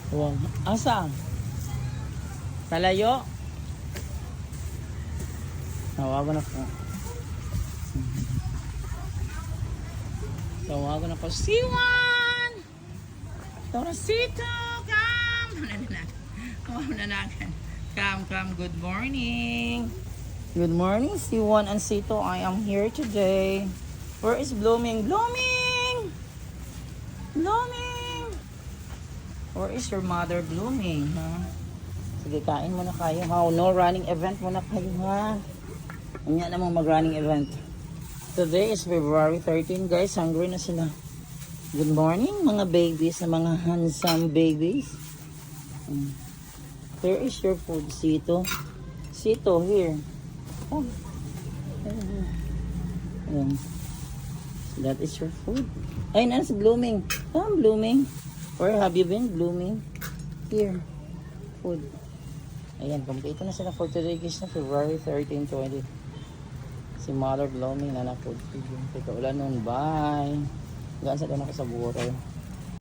Wow. Asa? Talayo? Tawagan ako. Tawagan ako. Siwan! Torosito! Come! Mananagan. Come. Good morning. Good morning, Siwan and Sito. I am here today. Where is Blooming? Blooming! Blooming! Where is your mother, Blooming? Ha? Sige, kain muna kayo, ha? No running event muna kayo, ha? Ano namang mag-running event? Today is February 13, guys. Hungry na sila. Good morning, mga babies, mga handsome babies. Here is your food, Sito. Sito, here. Oh. Ayan. That is your food. Ay, nasa Blooming. Blooming. Where have you been, Blooming? Here. Food. Ayan, kompleto na sila for today, guys, na February 13, 20. Si Mother Blooming na na food. Teka, ulan nun. Bye. Gaan sa doon ako sa buray.